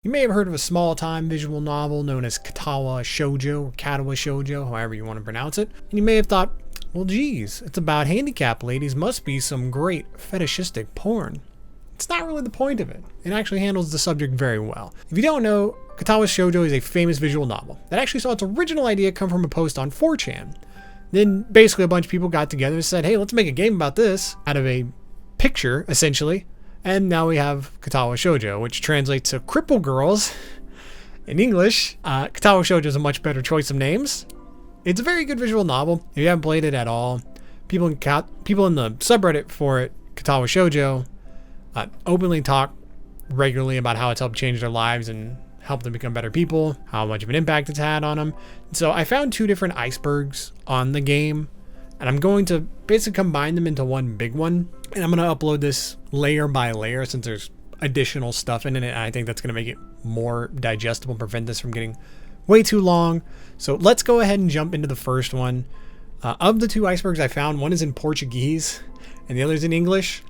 You may have heard of a small-time visual novel known as Katawa Shoujo, or Katawa Shoujo, however you want to pronounce it. And you may have thought, well geez, it's about handicapped ladies, must be some great fetishistic porn. It's not really the point of it. It actually handles the subject very well. If you don't know, Katawa Shoujo is a famous visual novel that actually saw its original idea come from a post on 4chan. Then basically a bunch of people got together and said, hey, let's make a game about this out of a picture, essentially. And now we have Katawa Shoujo, which translates to cripple girls in English. Katawa Shoujo is a much better choice of names. It's a very good visual novel. If you haven't played it at all, people in the subreddit for it, Katawa Shoujo, openly talk regularly about how it's helped change their lives and helped them become better people, how much of an impact it's had on them. So I found two different icebergs on the game, and I'm going to basically combine them into one big one. And I'm going to upload this layer by layer since there's additional stuff in it. And I think that's going to make it more digestible, prevent this from getting way too long. So let's go ahead and jump into the first one. Of the two icebergs I found, one is in Portuguese and the other is in English.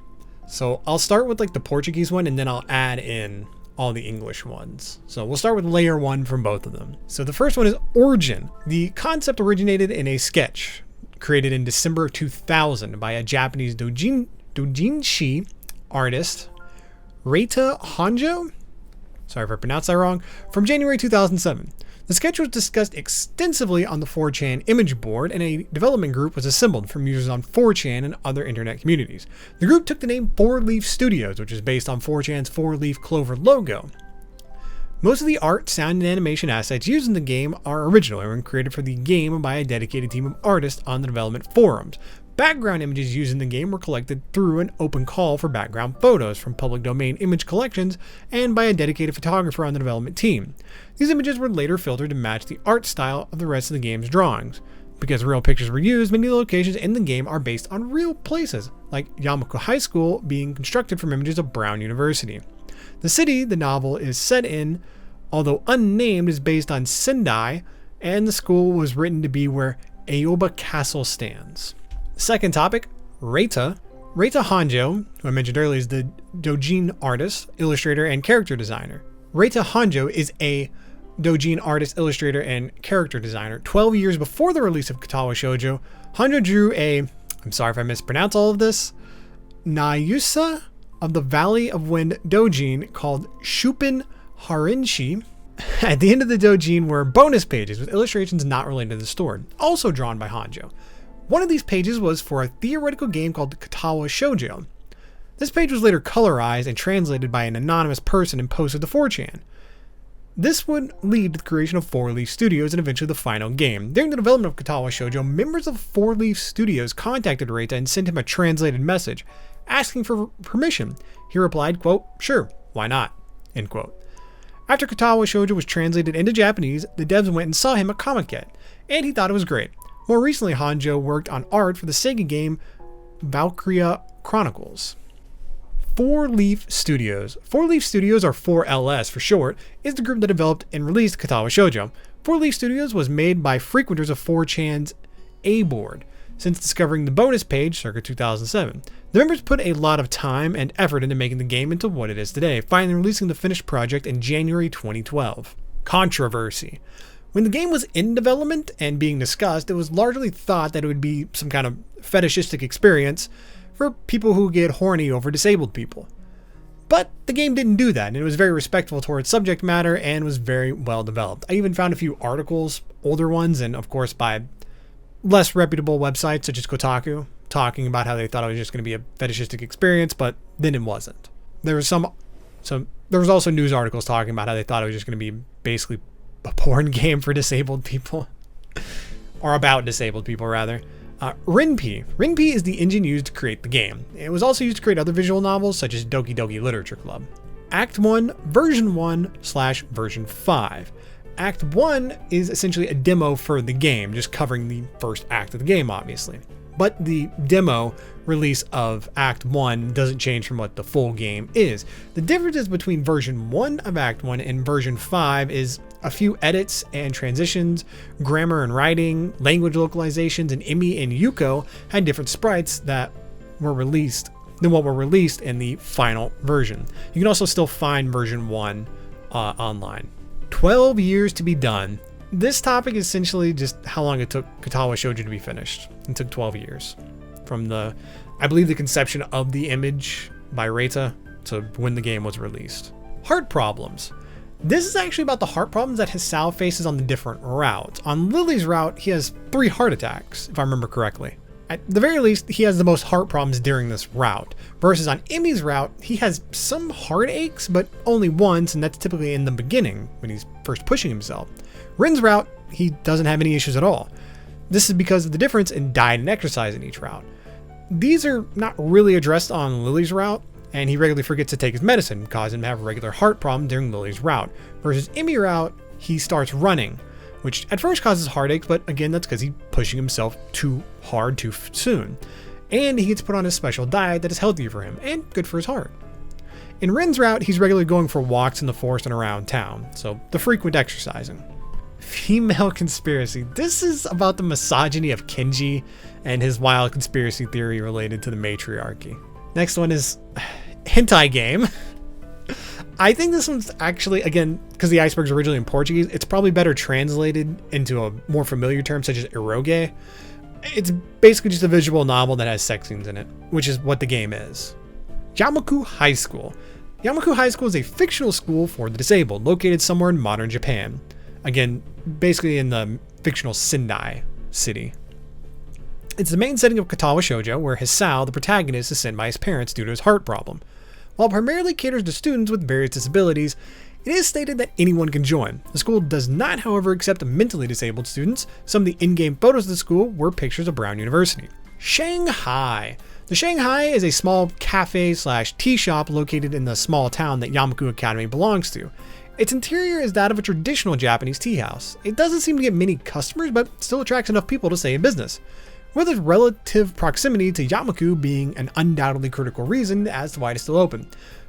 So I'll start with like the Portuguese one and then I'll add in all the English ones. So we'll start with layer one from both of them. So the first one is Origin. The concept originated in a sketch created in December of 2000 by a Japanese doujinshi artist, Raita Art, sorry if I pronounced that wrong, from January 2007. The sketch was discussed extensively on the 4chan image board, and a development group was assembled from users on 4chan and other internet communities. The group took the name 4-Leaf Studios, which is based on 4chan's 4-leaf clover logo. Most of the art, sound, and animation assets used in the game are original and were created for the game by a dedicated team of artists on the development forums. Background images used in the game were collected through an open call for background photos from public domain image collections and by a dedicated photographer on the development team. These images were later filtered to match the art style of the rest of the game's drawings. Because real pictures were used, many locations in the game are based on real places, like Yamaku High School being constructed from images of Brown University. The city the novel is set in, although unnamed, is based on Sendai, and the school was written to be where Aoba Castle stands. Second topic, Raita. Raita Hanjo, who I mentioned earlier, is the doujin artist, illustrator, and character designer. Raita Hanjo is a doujin artist, illustrator, and character designer. 12 years before the release of Katawa Shoujo, Hanjo drew I'm sorry if I mispronounce all of this, Nayusa of the Valley of Wind doujin called Shupin Harinshi. At the end of the doujin were bonus pages with illustrations not related to the story, also drawn by Hanjo. One of these pages was for a theoretical game called Katawa Shoujo. This page was later colorized and translated by an anonymous person and posted to 4chan. This would lead to the creation of 4-Leaf Studios and eventually the final game. During the development of Katawa Shoujo, members of 4-Leaf Studios contacted Raita and sent him a translated message asking for permission. He replied, quote, "Sure, why not?" End quote. After Katawa Shoujo was translated into Japanese, the devs went and saw him at Comic-Con, and he thought it was great. More recently, Hanjo worked on art for the Sega game Valkyria Chronicles. 4-Leaf Studios. 4-Leaf Studios, or 4LS for short, is the group that developed and released Katawa Shoujo. 4-Leaf Studios was made by frequenters of 4chan's A-board since discovering the bonus page circa 2007. The members put a lot of time and effort into making the game into what it is today, finally releasing the finished project in January 2012. Controversy. When the game was in development and being discussed, it was largely thought that it would be some kind of fetishistic experience for people who get horny over disabled people. But the game didn't do that, and it was very respectful towards subject matter and was very well developed. I even found a few articles, older ones, and of course by less reputable websites such as Kotaku, talking about how they thought it was just going to be a fetishistic experience, but then it wasn't. There was there was also news articles talking about how they thought it was just going to be basically a porn game for disabled people, or about disabled people rather. Rinpi. Rinpi is the engine used to create the game. It was also used to create other visual novels such as Doki Doki Literature Club. Act 1, version 1/version 5. Act 1 is essentially a demo for the game, just covering the first act of the game, obviously. But the demo release of Act 1 doesn't change from what the full game is. The differences between version 1 of Act 1 and version 5 is a few edits and transitions, grammar and writing, language localizations, and Emi and Yuko had different sprites that were released than what were released in the final version. You can also still find version 1 online. 12 years to be done. This topic is essentially just how long it took Katawa Shoujo to be finished. It took 12 years. From I believe the conception of the image by Raita to when the game was released. Heart problems. This is actually about the heart problems that Hisao faces on the different routes. On Lilly's route, he has 3 heart attacks, if I remember correctly. At the very least, he has the most heart problems during this route. Versus on Emi's route, he has some heartaches, but only once, and that's typically in the beginning, when he's first pushing himself. Rin's route, he doesn't have any issues at all. This is because of the difference in diet and exercise in each route. These are not really addressed on Lilly's route, and he regularly forgets to take his medicine, causing him to have a regular heart problem during Lilly's route. Versus Emi route, he starts running, which at first causes heartaches, but again, that's because he's pushing himself too hard too soon. And he gets put on a special diet that is healthy for him and good for his heart. In Rin's route, he's regularly going for walks in the forest and around town, so the frequent exercising. Female conspiracy. This is about the misogyny of Kenji and his wild conspiracy theory related to the matriarchy. Next one is hentai game. I think this one's actually, again, because the iceberg's originally in Portuguese, it's probably better translated into a more familiar term such as eroge. It's basically just a visual novel that has sex scenes in it, which is what the game is. Yamaku High School. Yamaku High School is a fictional school for the disabled, located somewhere in modern Japan. Again, basically in the fictional Sendai city. It's the main setting of Katawa Shoujo, where Hisao, the protagonist, is sent by his parents due to his heart problem. While it primarily caters to students with various disabilities, it is stated that anyone can join. The school does not, however, accept mentally disabled students. Some of the in-game photos of the school were pictures of Brown University. Shanghai. The Shanghai is a small cafe/tea shop located in the small town that Yamaku Academy belongs to. Its interior is that of a traditional Japanese tea house. It doesn't seem to get many customers, but still attracts enough people to stay in business, with its relative proximity to Yamaku being an undoubtedly critical reason as to why it is still open.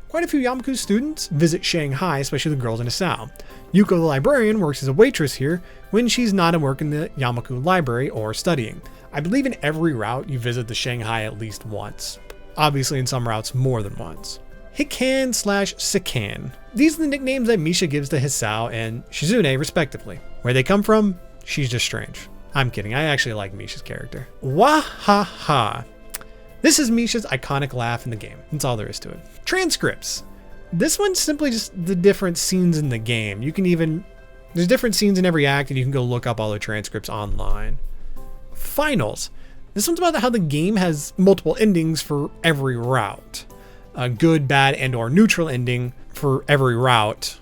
Quite a few Yamaku students visit Shanghai, especially the girls in Hisao. Yuko the librarian works as a waitress here when she's not at work in the Yamaku library or studying. I believe in every route you visit the Shanghai at least once. Obviously in some routes more than once. Hikan/Sikan. These are the nicknames that Misha gives to Hisao and Shizune respectively. Where they come from, she's just strange. I'm kidding, I actually like Misha's character. Wahaha. This is Misha's iconic laugh in the game. That's all there is to it. Transcripts. This one's simply just the different scenes in the game. There's different scenes in every act and you can go look up all the transcripts online. Finals. This one's about how the game has multiple endings for every route. A good, bad, and or neutral ending for every route.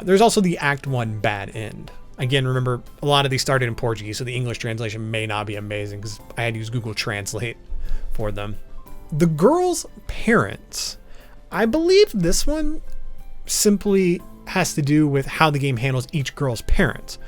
There's also the Act 1 bad end. Again, remember, a lot of these started in Portuguese, so the English translation may not be amazing because I had to use Google Translate for them. The girl's parents. I believe this one simply has to do with how the game handles each girl's parents.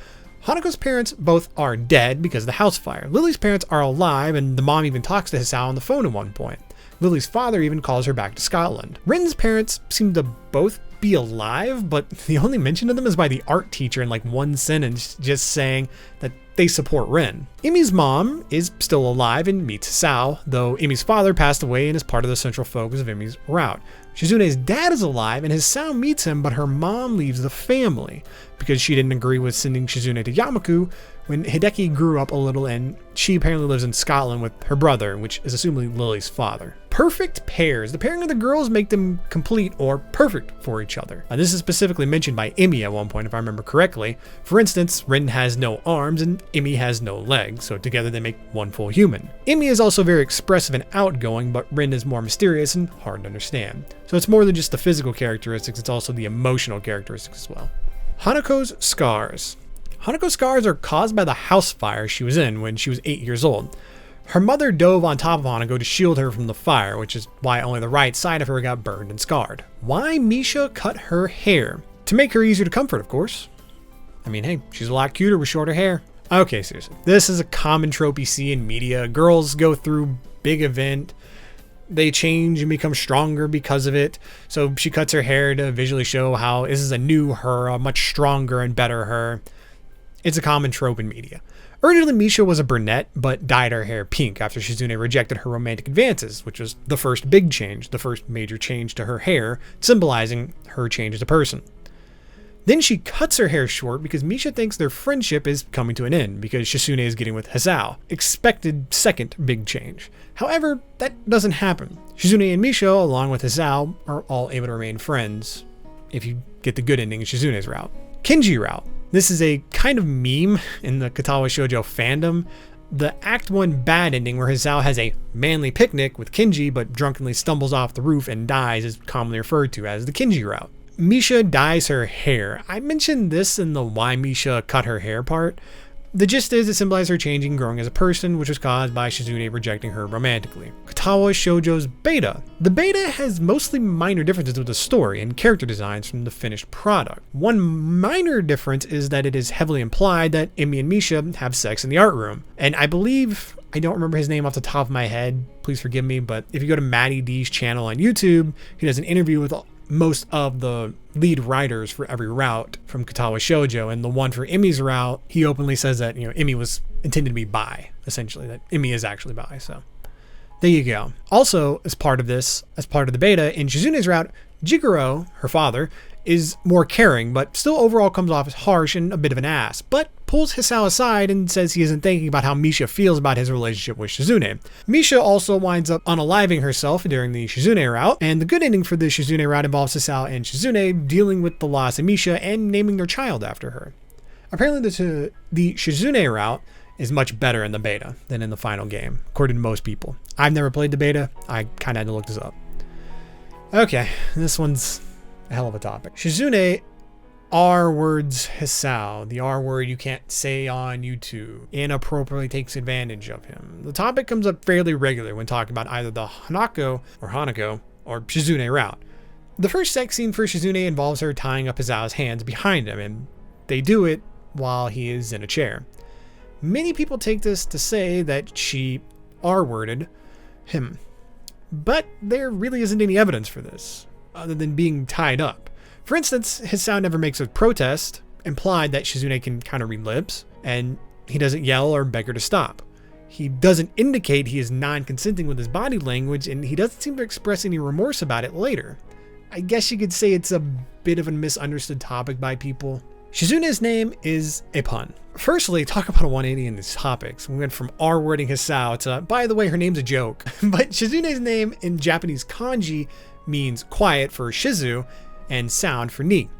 Hanako's parents both are dead because of the house fire. Lilly's parents are alive, and the mom even talks to Hisao on the phone at one point. Lily's father even calls her back to Scotland. Rin's parents seem to both be alive, but the only mention of them is by the art teacher in like one sentence, just saying that they support Rin. Emi's mom is still alive and meets Hisao, though Emi's father passed away and is part of the central focus of Emi's route. Shizune's dad is alive and Hisao meets him, but her mom leaves the family because she didn't agree with sending Shizune to Yamaku when Hideki grew up a little, and she apparently lives in Scotland with her brother, which is assumably Lily's father. Perfect pairs. The pairing of the girls make them complete or perfect for each other. This is specifically mentioned by Emi at one point, if I remember correctly. For instance, Rin has no arms and Emi has no legs, so together they make one full human. Emi is also very expressive and outgoing, but Rin is more mysterious and hard to understand. So it's more than just the physical characteristics, it's also the emotional characteristics as well. Hanako's scars. Hanako's scars are caused by the house fire she was in when she was 8 years old. Her mother dove on top of Hanako to shield her from the fire, which is why only the right side of her got burned and scarred. Why Misha cut her hair? To make her easier to comfort, of course. I mean, hey, she's a lot cuter with shorter hair. Okay, seriously. This is a common trope you see in media. Girls go through big event, they change and become stronger because of it. So she cuts her hair to visually show how this is a new her, a much stronger and better her. It's a common trope in media. Originally, Misha was a brunette, but dyed her hair pink after Shizune rejected her romantic advances, which was the first big change, the first major change to her hair, symbolizing her change as a person. Then she cuts her hair short because Misha thinks their friendship is coming to an end because Shizune is getting with Hisao. Expected second big change. However, that doesn't happen. Shizune and Misha, along with Hisao, are all able to remain friends if you get the good ending in Shizune's route. Kinji route. This is a kind of meme in the Katawa Shoujo fandom. The Act 1 bad ending where Hisao has a manly picnic with Kinji but drunkenly stumbles off the roof and dies is commonly referred to as the Kinji route. Misha dyes her hair. I mentioned this in the why Misha cut her hair part. The gist is it symbolizes her changing and growing as a person, which was caused by Shizune rejecting her romantically. Katawa Shoujo's beta. The beta has mostly minor differences with the story and character designs from the finished product. One minor difference is that it is heavily implied that Emi and Misha have sex in the art room. And I believe, I don't remember his name off the top of my head, please forgive me, but if you go to Matty D's channel on YouTube, he does an interview with most of the lead writers for every route from Katawa Shoujo, and the one for Emi's route, he openly says that, Emi was intended to be bi, essentially, that Emi is actually bi, so there you go. Also, as part of the beta, in Shizune's route, Jigoro, her father, is more caring, but still overall comes off as harsh and a bit of an ass, but pulls Hisao aside and says he isn't thinking about how Misha feels about his relationship with Shizune. Misha also winds up unaliving herself during the Shizune route, and the good ending for the Shizune route involves Hisao and Shizune dealing with the loss of Misha and naming their child after her. Apparently the Shizune route is much better in the beta than in the final game, according to most people. I've never played the beta, I kinda had to look this up. Okay, this one's a hell of a topic. Shizune R-words Hisao, the R word you can't say on YouTube, inappropriately takes advantage of him. The topic comes up fairly regularly when talking about either the Hanako or Shizune route. The first sex scene for Shizune involves her tying up Hisao's hands behind him, and they do it while he is in a chair. Many people take this to say that she R-worded him, but there really isn't any evidence for this, other than being tied up. For instance, Hisao never makes a protest, implied that Shizune can kind of read lips, and he doesn't yell or beg her to stop. He doesn't indicate he is non-consenting with his body language, and he doesn't seem to express any remorse about it later. I guess you could say it's a bit of a misunderstood topic by people. Shizune's name is a pun. Firstly, talk about a 180 in these topics. We went from R-wording Hisao to, by the way, her name's a joke. But Shizune's name in Japanese kanji means quiet for Shizu and sound for ni,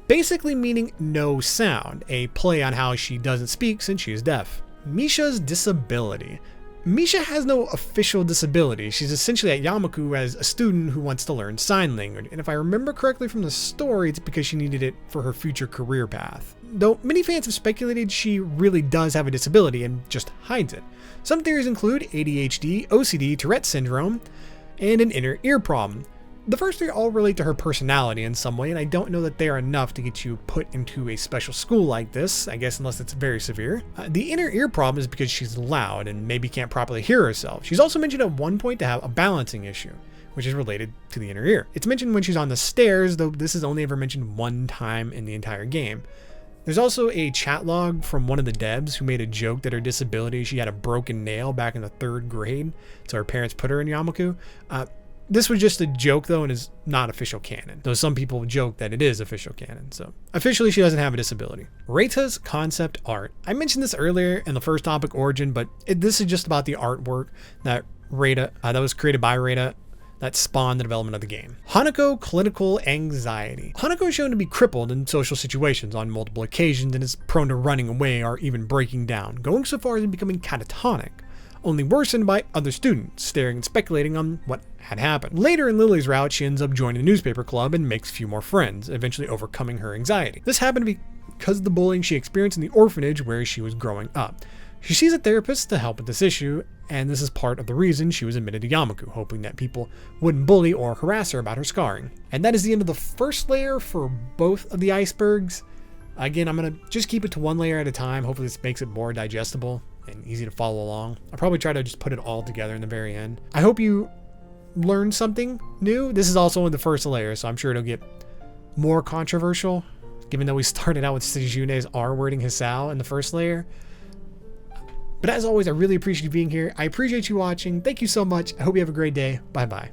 basically meaning no sound, a play on how she doesn't speak since she is deaf. Misha's disability. Misha has no official disability. She's essentially at Yamaku as a student who wants to learn sign language, and if I remember correctly from the story, it's because she needed it for her future career path. Though many fans have speculated she really does have a disability and just hides it. Some theories include ADHD, OCD, Tourette syndrome, and an inner ear problem. The first three all relate to her personality in some way, and I don't know that they are enough to get you put into a special school like this, I guess, unless it's very severe. The inner ear problem is because she's loud and maybe can't properly hear herself. She's also mentioned at one point to have a balancing issue, which is related to the inner ear. It's mentioned when she's on the stairs, though this is only ever mentioned one time in the entire game. There's also a chat log from one of the devs who made a joke that her disability, she had a broken nail back in the 3rd grade, so her parents put her in Yamaku. This was just a joke though and is not official canon, though some people joke that it is official canon, so officially she doesn't have a disability. Raita's concept art. I mentioned this earlier in the first topic, Origin, but this is just about the artwork that that was created by Raita that spawned the development of the game. Hanako clinical anxiety. Hanako is shown to be crippled in social situations on multiple occasions and is prone to running away or even breaking down, going so far as becoming catatonic, only worsened by other students staring and speculating on what had happened. Later in Lilly's route, she ends up joining the newspaper club and makes a few more friends, eventually overcoming her anxiety. This happened because of the bullying she experienced in the orphanage where she was growing up. She sees a therapist to help with this issue, and this is part of the reason she was admitted to Yamaku, hoping that people wouldn't bully or harass her about her scarring. And that is the end of the first layer for both of the icebergs. Again, I'm gonna just keep it to one layer at a time. Hopefully this makes it more digestible and easy to follow along. I'll probably try to just put it all together in the very end. I hope you learned something new. This is also in the first layer, so I'm sure it'll get more controversial, given that we started out with Shizune's R-wording Hisao in the first layer. But as always, I really appreciate you being here. I appreciate you watching. Thank you so much. I hope you have a great day. Bye-bye.